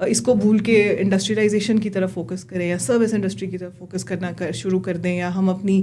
اس کو بھول کے انڈسٹریلائزیشن کی طرف فوکس کریں یا سروس انڈسٹری کی طرف فوکس کرنا شروع کر دیں, یا ہم اپنی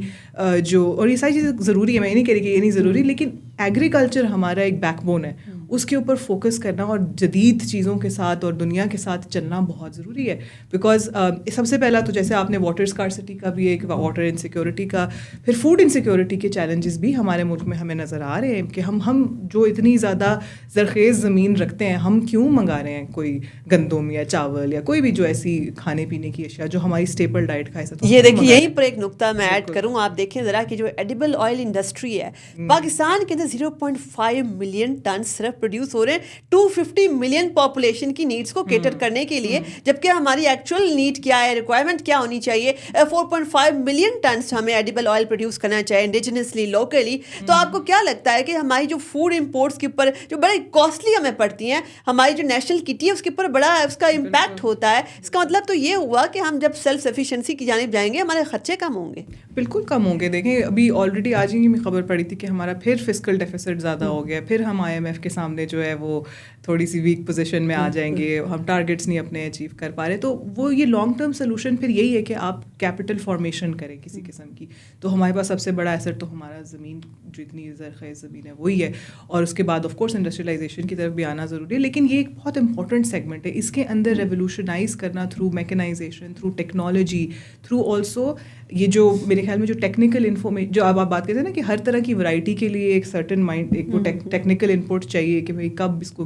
جو, اور یہ ساری چیزیں ضروری ہے, میں یہ نہیں کہہ رہی کہ یہ نہیں ضروری, لیکن ایگریکلچر ہمارا ایک بیک بون ہے, اس کے اوپر فوکس کرنا اور جدید چیزوں کے ساتھ اور دنیا کے ساتھ چلنا بہت ضروری ہے. بیکاز سب سے پہلا تو جیسے آپ نے واٹر اسکارسٹی کا بھی ایک, واٹر انسیکیورٹی کا, پھر فوڈ انسیکیورٹی کے چیلنجز بھی ہمارے ملک میں ہمیں نظر آ رہے ہیں کہ ہم جو اتنی زیادہ زرخیز زمین رکھتے ہیں, ہم کیوں منگا رہے ہیں کوئی گندم یا چاول یا کوئی بھی جو ایسی کھانے پینے کی اشیاء جو ہماری اسٹیپل ڈائٹ کا حصہ. یہ دیکھیے یہیں پر ایک نقطہ میں ایڈ کروں, آپ دیکھیں ذرا کہ جو ایڈیبل آئل انڈسٹری ہے پاکستان کے اندر 0.5 ملین ٹن صرف پروڈیوس ہو رہے ہیں 250 ملین پاپولیشن کی نیڈس کو کیٹر کرنے کے لیے, جبکہ ہماری ایکچوئل نیڈ کیا ہے, ریکوائرمنٹ کیا ہونی چاہیے, 4.5 ملین ٹنس ہمیں ایڈیبل آئل پروڈیوس کرنا چاہیے انڈیجنسلی, لوکلی. تو آپ کو کیا لگتا ہے کہ ہماری جو فوڈ امپورٹس کے اوپر جو بڑے کاسٹلی ہمیں پڑتی ہیں, ہماری جو نیشنل کٹی ہے اس کے اوپر بڑا اس کا امپیکٹ ہوتا ہے. اس کا مطلب تو یہ ہوا کہ ہم جب سیلف سفیشینسی کی جانب جائیں گے ہمارے خرچے کم ہوں گے. بالکل کم ہوں گے. دیکھیں ابھی آلریڈی آج ہی میں خبر پڑی تھی کہ ہمارا پھر فسکل ڈیفیسٹ زیادہ ہو گیا, پھر ہم IMF کے سامنے جو ہے وہ تھوڑی سی ویک پوزیشن میں آ جائیں گے, ہم ٹارگیٹس نہیں اپنے اچیو کر پا رہے. تو وہ یہ لانگ ٹرم سولوشن پھر یہی ہے کہ آپ کیپٹل فارمیشن کریں کسی قسم کی. تو ہمارے پاس سب سے بڑا ایسٹ تو ہمارا زمین, جو اتنی زرخیز زمین ہے وہی ہے, اور اس کے بعد آف کورس انڈسٹریلائزیشن کی طرف بھی آنا ضروری ہے. لیکن یہ ایک بہت امپورٹنٹ سیگمنٹ ہے, اس کے اندر ریولیوشنائز کرنا through mechanisation, through technology, through also یہ جو میرے خیال میں جو ٹیکنیکل انفارمیشن, جو اب آپ بات کرتے ہیں نا کہ ہر طرح کی ورائٹی کے لیے ایک سرٹن مائنڈ, ایک وہ ٹیکنیکل انپٹ چاہیے کہ بھائی کب اس کو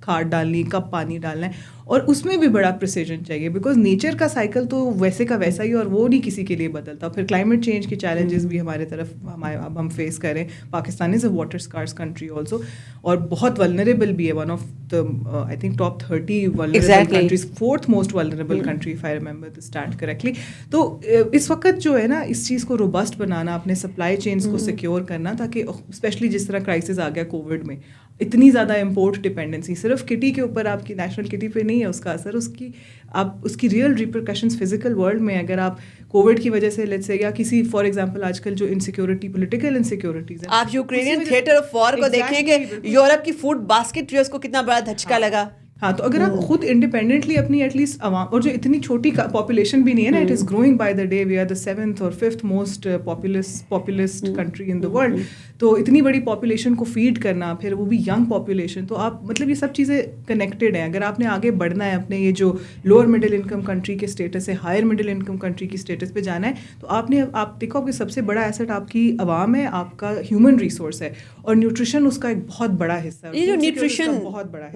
کھاد ڈالنی, کب پانی ڈالنا ہے, اور اس میں بھی بڑا پریسیجن چاہیے. بیکاز نیچر کا سائیکل تو ویسے کا ویسا ہی, اور وہ نہیں کسی کے لیے بدلتا. پھر کلائمیٹ چینج کے چیلنجز بھی ہمارے طرف اب ہم فیس کریں. پاکستان از اے واٹر اسکارس کنٹری آلسو, اور بہت ولنریبل بھی ہے, one of the I think top 30 vulnerable countries, 4th most vulnerable country if I remember the state correctly. تو اس وقت جو ہے نا اس چیز کو روبسٹ بنانا, اپنے سپلائی چینس کو سیکیور کرنا, تاکہ اسپیشلی جس طرح کرائسس آ گیا کووڈ میں, اتنی زیادہ امپورٹ ڈپینڈنسی صرف کٹی کے اوپر, آپ کی نیشنل کٹی پہ نہیں ہے اس کا اثر, اس کی ریئل ریپرکشنز فزیکل ورلڈ میں. اگر آپ کووڈ کی وجہ سے لیٹس سے, یا کسی فار ایگزامپل آج کل جو انسیکیورٹی, پولیٹیکل انسیکیورٹیز ہیں, آپ یوکرینین تھیٹر آف وار کو دیکھیں کہ یورپ کی فوڈ باسکٹ جو اس کو کتنا بڑا دھچکا لگا. ہاں, تو اگر آپ خود انڈیپینڈنٹلی اپنی ایٹ لیسٹ عوام, اور جو اتنی چھوٹی پاپولیشن بھی نہیں ہے نا, it is growing by the day, we are the 7th اور 5th most populist country in the world. تو اتنی بڑی پاپولیشن کو فیڈ کرنا, پھر وہ بھی ینگ پاپولیشن, تو آپ مطلب یہ سب چیزیں کنیکٹیڈ ہیں. اگر آپ نے آگے بڑھنا ہے, اپنے یہ جو لوور مڈل انکم کنٹری کے اسٹیٹس سے ہائر مڈل انکم کنٹری کی اسٹیٹس پہ جانا ہے, تو آپ دیکھو کہ سب سے بڑا ایسٹ آپ کی عوام ہے, آپ کا ہیومن ریسورس ہے, اور نیوٹریشن اس کا ایک بہت بڑا حصہ ہے. یہ جو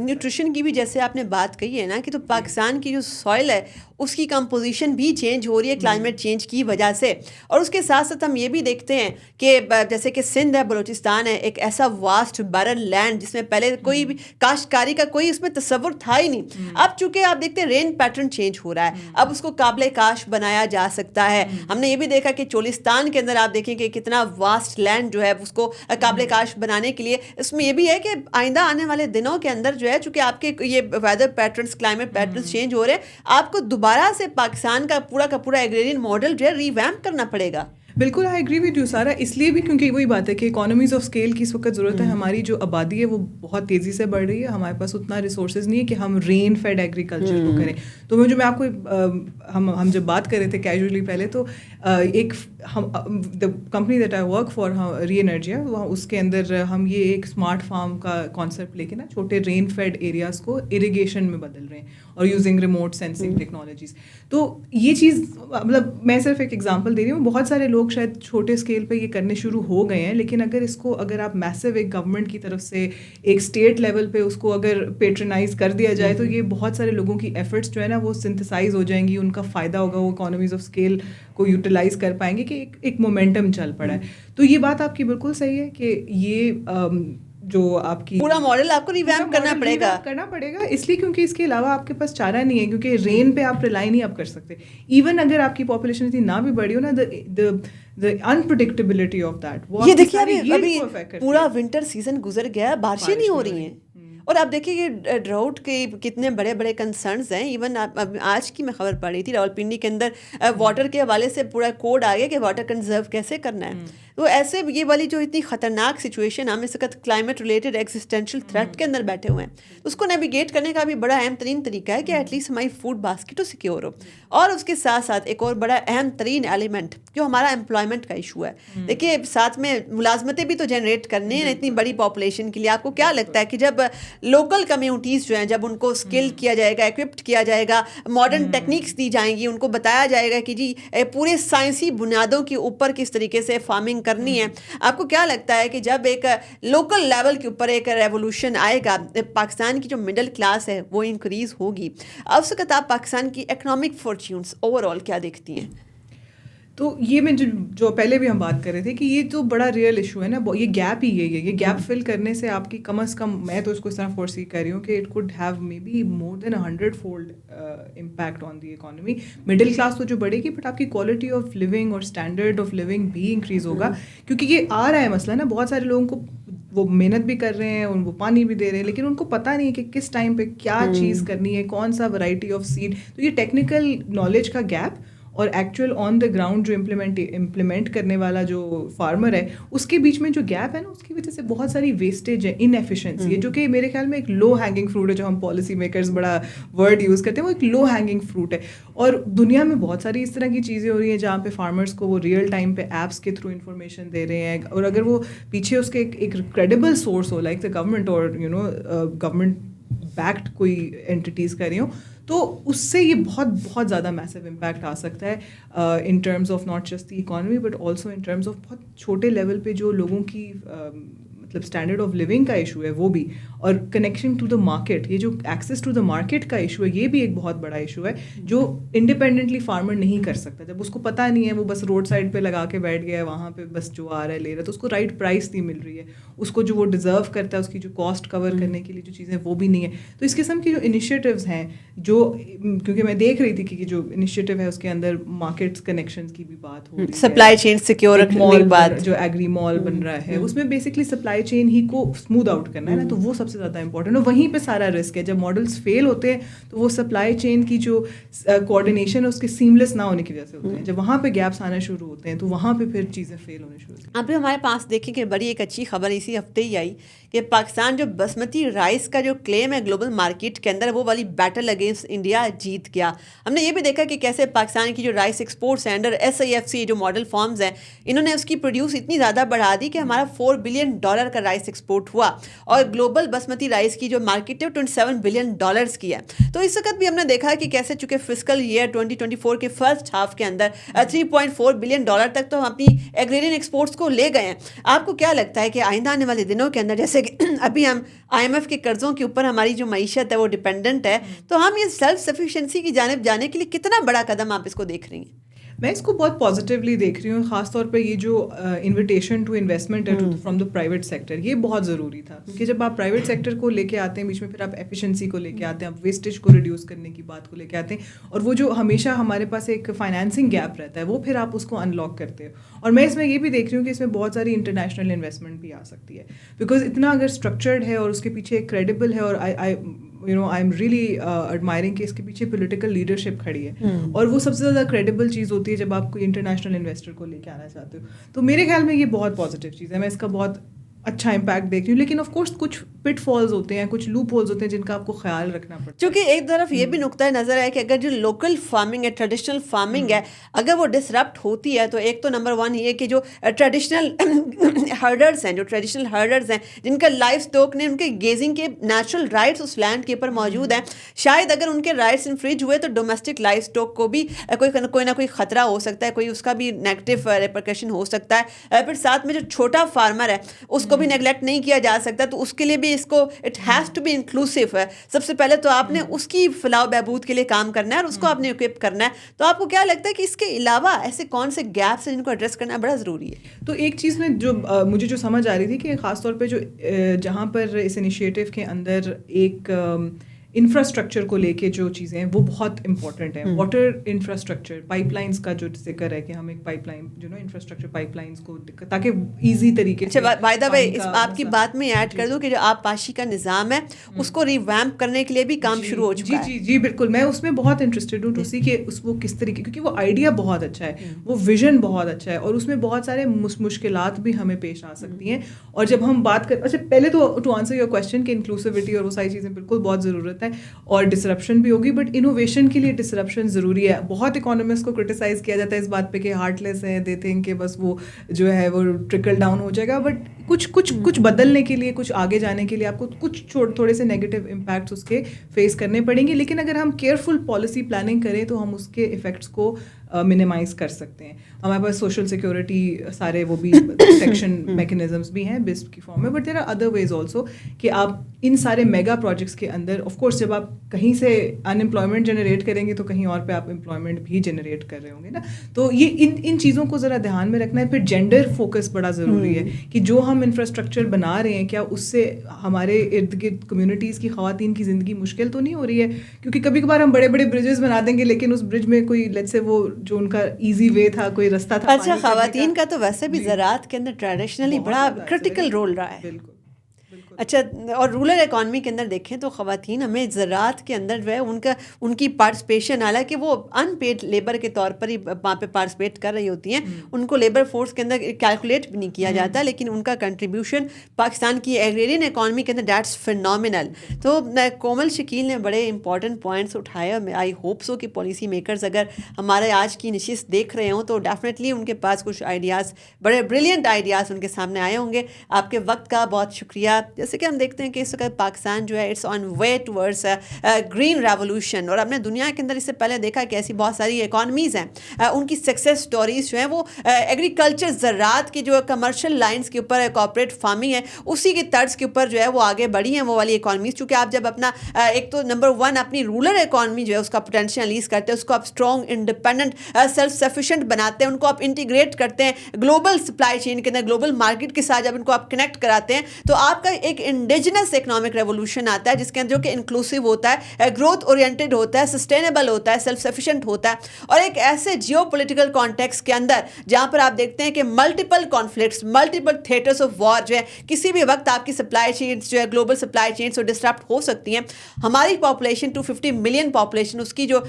نیوٹریشن کی بھی جیسے آپ نے بات کہی ہے نا, کہ تو پاکستان کی جو سوئل ہے اس کی کمپوزیشن بھی چینج ہو رہی ہے کلائمیٹ چینج کی وجہ سے. اور اس کے ساتھ ساتھ ہم یہ بھی دیکھتے ہیں کہ جیسے کہ سندھ ہے, بلوچستان ہے, ایک ایسا واسٹ بیرن لینڈ جس میں پہلے کوئی بھی کاشتکاری کا کوئی اس میں تصور تھا ہی نہیں. اب چونکہ آپ دیکھتے ہیں رین پیٹرن چینج ہو رہا ہے, اب اس کو قابل کاشت بنایا جا سکتا ہے. ہم نے یہ بھی دیکھا کہ چولستان کے اندر آپ دیکھیں کہ کتنا واسٹ لینڈ جو ہے اس کو قابل کاشت بنانے کے لیے, اس میں یہ بھی ہے کہ آئندہ آنے والے دنوں کے اندر جو ہے چونکہ آپ کے یہ weather patterns, climate patterns change ہو رہے ہیں, آپ کو دوبارہ سے پاکستان کا پورا ایگریرین ماڈل جو ہے ریویمپ کرنا پڑے گا. بالکل آئی ایگری ود یو سارا, اس لیے بھی کیونکہ وہی بات ہے کہ اکانومیز آف اسکیل کی اس وقت ضرورت ہے. ہماری جو آبادی ہے وہ بہت تیزی سے بڑھ رہی ہے, ہمارے پاس اتنا ریسورسز نہیں ہے کہ ہم رین فیڈ ایگریکلچر کو کریں. تو جو میں آپ کو ہم جب بات کر رہے تھے کیجولی پہلے, تو ایک the company that I work for Re Energia, اس کے اندر ہم یہ ایک اسمارٹ فارم کا کانسیپٹ لے کے نا چھوٹے رین فیڈ ایریاز کو اریگیشن میں بدل رہے ہیں, اور یوزنگ ریموٹ سینسنگ ٹیکنالوجیز. تو یہ چیز مطلب میں صرف ایک ایگزامپل دے رہی ہوں, بہت سارے لوگ شاید چھوٹے اسکیل پہ یہ کرنے شروع ہو گئے ہیں, لیکن اگر آپ میسو ایک گورنمنٹ کی طرف سے ایک اسٹیٹ لیول پہ اس کو اگر پیٹرنائز کر دیا جائے, تو یہ بہت سارے لوگوں کی ایفرٹس جو ہے نا وہ سنتھسائز ہو جائیں گی, ان کا فائدہ ہوگا, وہ اکانومیز آف اسکیل کو یوٹیلائز کر پائیں گے کہ ایک مومنٹم چل پڑا ہے. تو یہ بات آپ کی بالکل صحیح ہے کہ یہ جو آپ کی پورا ماڈل آپ کو ریویمپ کرنا پڑے گا, اس لیے کیونکہ اس کے علاوہ آپ کے پاس چارہ نہیں ہے, کیونکہ رین پہ آپ ریلائی نہیں آپ کر سکتے. ایون اگر آپ کی پاپولیشن اتنی نہ بھی بڑی ہو نا, the unpredictability of that, یہ دیکھیے ابھی پورا ونٹر سیزن گزر گیا, بارشیں نہیں ہو رہی ہیں, اور آپ دیکھیں کہ ڈراؤٹ کے کتنے بڑے بڑے کنسرنز ہیں. ایون آج کی میں خبر پڑھ رہی تھی راولپنڈی کے اندر واٹر کے حوالے سے پورا کوڈ آ گیا کہ واٹر کنزرو کیسے کرنا ہے. تو ایسے یہ والی جو اتنی خطرناک سچویشن ہم اس وقت کلائمیٹ ریلیٹڈ ایگزسٹینشیل تھریٹ کے اندر بیٹھے ہوئے ہیں، اس کو نیویگیٹ کرنے کا بھی بڑا اہم ترین طریقہ ہے کہ ایٹ لیسٹ ہماری فوڈ باسکٹ تو سیکیور ہو. اور اس کے ساتھ ساتھ ایک اور بڑا اہم ترین ایلیمنٹ جو ہمارا امپلائمنٹ کا ایشو ہے. دیکھیے ساتھ میں ملازمتیں بھی تو جنریٹ کرنی ہیں اتنی بڑی پاپولیشن کے لیے. آپ کو کیا لگتا ہے کہ جب لوکل کمیونٹیز جو ہیں جب ان کو اسکل کیا جائے گا، ایکوپڈ کیا جائے گا، ماڈرن ٹیکنیکس دی جائیں گی، ان کو بتایا جائے گا کہ جی پورے سائنسی بنیادوں کے اوپر کس طریقے سے فارمنگ کرنی ہے، آپ کو کیا لگتا ہے کہ جب ایک لوکل لیول کے اوپر ایک ریولوشن آئے گا، پاکستان کی جو مڈل کلاس ہے وہ انکریز ہوگی؟ اس وقت آپ پاکستان کی اکنامک فارچونس اوور آل کیا دیکھتی ہیں؟ تو یہ میں جو پہلے بھی ہم بات کر رہے تھے کہ یہ تو بڑا ریئل ایشو ہے نا، یہ گیپ ہی یہی ہے. یہ گیپ فل کرنے سے آپ کی کم از کم، میں تو اس کو اس طرح فورسی کر رہی ہوں کہ it could have may be more than 100-fold impact on the economy. Middle class تو جو بڑھے گی، بٹ آپ کی کوالٹی آف لیونگ اور اسٹینڈرڈ آف لیونگ بھی انکریز ہوگا. کیونکہ یہ آ رہا ہے مسئلہ نا، بہت سارے لوگوں کو وہ محنت بھی کر رہے ہیں، ان کو پانی بھی دے رہے ہیں، لیکن ان کو پتہ نہیں ہے کہ کس ٹائم پہ کیا چیز کرنی ہے، کون سا ورائٹی آف سیڈ. تو یہ ٹیکنیکل نالج کا گیپ اور ایکچوئل آن دا گراؤنڈ جو امپلیمنٹ کرنے والا جو فارمر ہے اس کے بیچ میں جو گیپ ہے نا، اس کی وجہ سے بہت ساری ویسٹیج ہے، ان ایفیشنسی ہے، جو کہ میرے خیال میں ایک لو ہینگنگ فروٹ ہے. جو ہم پالیسی میکرز بڑا ورڈ یوز کرتے ہیں، وہ ایک لو ہینگنگ فروٹ ہے. اور دنیا میں بہت ساری اس طرح کی چیزیں ہو رہی ہیں جہاں پہ فارمرس کو وہ ریئل ٹائم پہ ایپس کے تھرو انفارمیشن دے رہے ہیں. اور اگر وہ پیچھے اس کے ایک credible source who, like the government اور گورنمنٹ بیکڈ کوئی اینٹیز کر رہی ہوں، تو اس سے یہ بہت بہت زیادہ میسو امپیکٹ آ سکتا ہے in terms of not just the economy but also in terms of بہت چھوٹے لیول پہ جو لوگوں کی مطلب اسٹینڈرڈ آف لیونگ کا ایشو ہے وہ بھی. اور کنیکشن ٹو دا مارکیٹ، یہ جو ایکسیس ٹو دا مارکیٹ کا ایشو ہے، یہ بھی ایک بہت بڑا ایشو ہے جو انڈیپینڈنٹلی فارمر نہیں کر سکتا. جب اس کو پتہ نہیں ہے، وہ بس روڈ سائڈ پہ لگا کے بیٹھ گیا ہے، وہاں پہ بس جو آ رہا ہے لے رہا ہے، تو اس کو رائٹ پرائس نہیں مل رہی ہے، اس کو جو وہ ڈیزرو کرتا ہے، اس کی جو کاسٹ کور کرنے کے لیے جو چیزیں وہ بھی نہیں ہے. تو اس قسم کی جو انیشیٹیوز ہیں، جو کیونکہ میں دیکھ رہی تھی کہ جو انیشیٹیو ہے اس کے اندر مارکیٹس کنیکشنز کی بھی بات ہو رہی ہے، سپلائی چین سیکیور مال جو ایگری مال بن رہا ہے، اس میں بیسکلی سپلائی چین ہی کو اسموتھ آؤٹ کرنا ہے نا. تو وہ سب سے زیادہ امپورٹنٹ ہے، وہیں پہ سارا رسک ہے. جب ماڈلس فیل ہوتے ہیں تو وہ سپلائی چین کی جو کوآرڈینیشن ہے اس کے سیملیس نہ ہونے کی وجہ سے ہوتے ہیں. جب وہاں پہ گیپس آنا شروع ہوتے ہیں تو وہاں پہ پھر چیزیں فیل ہونے شروع ہوتی ہیں. ابھی ہمارے پاس دیکھیں کہ بڑی ایک اچھی خبر اسی ہفتے ہی آئی کہ پاکستان جو بسمتی رائس کا جو کلیم ہے گلوبل مارکیٹ کے اندر، وہ والی بیٹل اگینسٹ انڈیا جیت گیا. ہم نے یہ بھی دیکھا کہ کیسے پاکستان کی جو رائس ایکسپورٹس ہیں انڈر SIFC جو ماڈل فارمز ہیں، انہوں نے اس کی پروڈیوس اتنی زیادہ بڑھا دی کہ ہمارا $4 بلین کا رائس ایکسپورٹ ہوا. اور گلوبل بسمتی رائس کی جو مارکیٹ ہے وہ $27 بلین کی ہے. تو اس وقت بھی ہم نے دیکھا کہ کیسے چونکہ فسکل ایئر 2024 کے فرسٹ ہاف کے اندر $3.4 بلین تک تو ہم اپنی ایگریرین ایکسپورٹس کو لے گئے ہیں. آپ کو کیا لگتا ہے کہ آئندہ آنے والے دنوں کے اندر، جیسے کہ ابھی ہم IMF کے قرضوں کے اوپر ہماری جو معیشت ہے وہ ڈپینڈنٹ ہے، تو ہم یہ سیلف سفیشینسی کی جانب جانے کے لیے کتنا بڑا قدم آپ اس کو دیکھ رہی ہیں؟ میں اس کو بہت پازیٹیولی دیکھ رہی ہوں، خاص طور پہ یہ جو انویٹیشن ٹو انویسٹمنٹ ہے فرام دا پرائیویٹ سیکٹر، یہ بہت ضروری تھا. کیونکہ جب آپ پرائیویٹ سیکٹر کو لے کے آتے ہیں بیچ میں، پھر آپ ایفیشنسی کو لے کے آتے ہیں، آپ ویسٹیج کو ریڈیوس کرنے کی بات کو لے کے آتے ہیں، اور وہ جو ہمیشہ ہمارے پاس ایک فائنینسنگ گیپ رہتا ہے وہ پھر آپ اس کو ان لاک کرتے ہو. اور میں اس میں یہ بھی دیکھ رہی ہوں کہ اس میں بہت ساری انٹرنیشنل انویسٹمنٹ بھی آ سکتی ہے، بیکاز اتنا اگر اسٹرکچرڈ ہے اور اس کے پیچھے ایک کریڈیبل ہے، اور آئی ایم ریئلی ایڈمائرنگ کہ اس کے پیچھے پولیٹیکل لیڈرشپ کھڑی ہے. اور وہ سب سے زیادہ کریڈیبل چیز ہوتی ہے جب آپ کوئی انٹرنیشنل انویسٹر کو لے کے آنا چاہتے ہو. تو میرے خیال میں یہ بہت پازیٹیو چیز ہے، میں اس کا بہت اچھا امپیکٹ دیکھ رہی ہوں. لیکن آف کورس کچھ پٹ فالز ہوتے ہیں، کچھ لوپ ہولز ہوتے ہیں جن کا آپ کو خیال رکھنا پڑتا ہے. چونکہ ایک طرف یہ بھی نقطۂ نظر ہے کہ اگر جو لوکل فارمنگ ہے، ٹریڈیشنل فارمنگ ہے، اگر وہ ڈسرپٹ ہوتی ہے تو ایک تو نمبر 1 یہ کہ جو ٹریڈیشنل ہرڈرز ہیں، جن کا لائف اسٹاک نے ان کے گیزنگ کے نیچرل رائٹس اس لینڈ کے اوپر موجود ہیں، شاید اگر ان کے رائٹس انفریج ہوئے تو ڈومیسٹک لائف اسٹاک کو بھی کوئی نہ کوئی خطرہ ہو سکتا ہے، کوئی اس کا بھی نیگیٹو ریپرکشن ہو سکتا ہے. پھر ساتھ میں جو چھوٹا فارمر ہے اس کو بھی نیگلیکٹ نہیں کیا جا سکتا. تو اس کے لیے بھی اس کو it has to be inclusive ہے. سب سے پہلے تو آپ نے اس کی فلاح و بہبود کے لیے کام کرنا ہے اور اس کو آپ نے اکوپ کرنا ہے. تو آپ کو کیا لگتا ہے کہ اس کے علاوہ ایسے کون سے گیپس ہیں جن کو ایڈریس کرنا بڑا ضروری ہے؟ تو ایک چیز میں جو مجھے جو سمجھ آ رہی تھی کہ خاص طور پہ جو جہاں پر اس انیشیٹو کے اندر انفراسٹرکچر کو لے کے جو چیزیں ہیں وہ بہت امپورٹنٹ ہیں. واٹر انفراسٹرکچر, پائپ لائنس کا جو ذکر ہے کہ ہم ایک pipe line infrastructure pipe lines کو تاکہ ایزی طریقے سے. اچھا بائی دا وے آپ کی بات میں ایڈ کر دوں کہ جو آب پاشی کا نظام ہے اس کو ریویمپ کرنے کے لیے بھی کام شروع ہو چکا ہے. جی بالکل, میں اس میں بہت انٹرسٹیڈ ہوں ٹو سی کہ وہ کس طریقے, کیونکہ وہ آئیڈیا بہت اچھا ہے, وہ ویژن بہت اچھا ہے, اور اس میں بہت سارے مشکلات بھی ہمیں پیش آ سکتی ہیں. اور جب ہم بات کر, اچھا پہلے تو ٹو آنسر یور کویسچن کہ انکلوسیوٹی اور وہ ساری چیزیں بالکل بہت ضرورت ہے, اور ڈسرپشن بھی ہوگی, بٹ انوویشن کے لیے ڈسرپشن ضروری ہے. بہت اکانومسٹ کو کرٹیسائز کیا جاتا ہے اس بات پہ کہ ہارٹ لیس ہیں, دے تھنک کہ بس وہ جو ہے وہ ٹرکل ڈاؤن ہو جائے گا, بٹ کچھ بدلنے کے لیے, کچھ آگے جانے کے لیے آپ کو کچھ تھوڑے سے نیگیٹو امپیکٹس اس کے فیس کرنے پڑیں گے. لیکن اگر ہم کیئرفل پالیسی پلاننگ کریں تو ہم اس کے افیکٹس کو منیمائز کر سکتے ہیں. ہمارے پاس سوشل سیکورٹی سارے وہ بھی پروٹیکشن میکینزمس بھی ہیں بسپ کی فارم میں, but there are other ways also کہ آپ ان سارے میگا پروجیکٹس کے اندر آف کورس جب آپ کہیں سے انمپلائمنٹ جنریٹ کریں گے تو کہیں اور پہ آپ امپلائمنٹ بھی جنریٹ کر رہے ہوں گے نا. تو یہ ان چیزوں کو ذرا دھیان میں رکھنا ہے. پھر جینڈر فوکس بڑا ضروری ہے کہ جو ہم انفراسٹرکچر بنا رہے ہیں کیا اس سے ہمارے ارد گرد کمیونٹیز کی خواتین کی زندگی مشکل تو نہیں ہو رہی ہے. کیونکہ کبھی کبھار ہم بڑے بڑے برجز بنا دیں گے لیکن اس برج میں کوئی لیٹ سے وہ جو ان کا ایزی وے تھا, کوئی رستہ تھا. اچھا خواتین کا تو ویسے بھی زراعت کے اندر ٹریڈیشنلی بڑا کرٹیکل رول رہا ہے. بالکل. اچھا, اور رورل اکانومی کے اندر دیکھیں تو خواتین ہمیں زراعت کے اندر جو ہے ان کی پارٹیسپیشن, حالانکہ وہ ان پیڈ لیبر کے طور پر ہی وہاں پہ پارٹیسپیٹ کر رہی ہوتی ہیں, ان کو لیبر فورس کے اندر کیلکولیٹ بھی نہیں کیا جاتا, لیکن ان کا کنٹریبیوشن پاکستان کی ایگریرین اکانومی کے اندر دیٹس فینومینل. تو کومل شکیل نے بڑے امپورٹنٹ پوائنٹس اٹھائے. آئی ہوپ سو کہ پالیسی میکرز اگر ہمارے آج کی نشست دیکھ رہے ہوں تو ڈیفینیٹلی ان کے پاس کچھ آئیڈیاز, بڑے بریلینٹ آئیڈیاز ان کے سامنے آئے ہوں گے. آپ کے وقت کا بہت شکریہ. جیسے کہ ہم دیکھتے ہیں کہ اس وقت پاکستان جو ہے it's on way towards green revolution, اور ہم نے دنیا کے اندر اس سے پہلے دیکھا کہ ایسی بہت ساری اکانومیز ہیں, ان کی سکسیس سٹوریز جو ہیں وہ ایگریکلچر, زراعت کی جو کمرشل لائنس کے اوپر کارپوریٹ فارمنگ ہے اسی کی طرز کے اوپر جو ہے وہ آگے بڑھی ہیں وہ والی اکانومیز. چونکہ آپ جب اپنا ایک تو نمبر 1 اپنی رورل اکانومی جو ہے اس کا پوٹینشیل ریلیز کرتے ہیں, اس کو آپ اسٹرانگ انڈیپینڈنٹ سیلف سفیشینٹ بناتے ہیں, ان کو آپ انٹیگریٹ کرتے ہیں گلوبل سپلائی چین کے اندر, گلوبل مارکیٹ کے ساتھ جب ان کو آپ کنیکٹ کراتے ہیں تو آپ کا ایک انڈیجنس اکنامک ریولوشن آتا ہے جس کے اندر جو کہ انکلوسیو ہوتا ہے, گروتھ اورینٹیڈ ہوتا ہے, سسٹینیبل ہوتا ہے, سیلف سفیشینٹ ہوتا ہے. اور ایک ایسے جیو پولیٹیکل کانٹیکس کے اندر جہاں پر آپ دیکھتے ہیں کہ multiple conflicts, multiple theatres of war جو ہے کسی بھی وقت آپ کی سپلائی چینس جو ہے گلوبل سپلائی چینس اور ڈسٹرپٹ ہو سکتی ہیں. ہماری پاپولیشن 250 ملین پاپولیشن, اس کی جو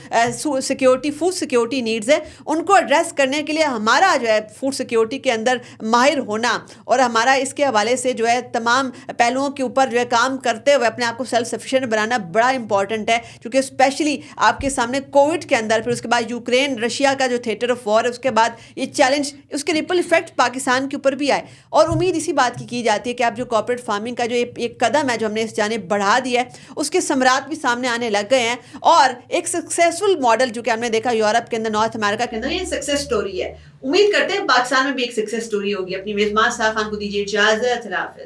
سیکیورٹی, فوڈ سیکیورٹی نیڈز ہے ان کو ایڈریس کرنے کے لیے ہمارا جو ہے فوڈ سیکیورٹی کے اندر ماہر ہونا اور ہمارا اس کے حوالے سے جو ہے تمام پہلوؤں کے اوپر جو ہے کام کرتے ہوئے اپنے آپ کو سیلف سفیشینٹ بنانا بڑا امپورٹنٹ ہے. کیونکہ اسپیشلی آپ کے سامنے کووڈ کے اندر, پھر اس کے بعد یوکرین رشیا کا جو تھیٹر آف وار ہے, اس کے بعد یہ چیلنج, اس کے ریپل افیکٹ پاکستان کے اوپر بھی آئے. اور امید اسی بات کی جاتی ہے کہ آپ جو کارپوریٹ فارمنگ کا جو ایک قدم ہے جو ہم نے اس جانب بڑھا دیا ہے, اس کے ثمرات بھی سامنے آنے لگ گئے ہیں. اور ایک سکسیزفل ماڈل جو کہ ہم نے دیکھا یورپ کے اندر, نارتھ امریکہ کے اندر, یہ سکسیز سٹوری ہے. امید کرتے ہیں پاکستان میں بھی ایک سکسیز سٹوری ہوگی. اپنی میزبان صاحب خان کو دیجیے اجازت. اللہ حافظ.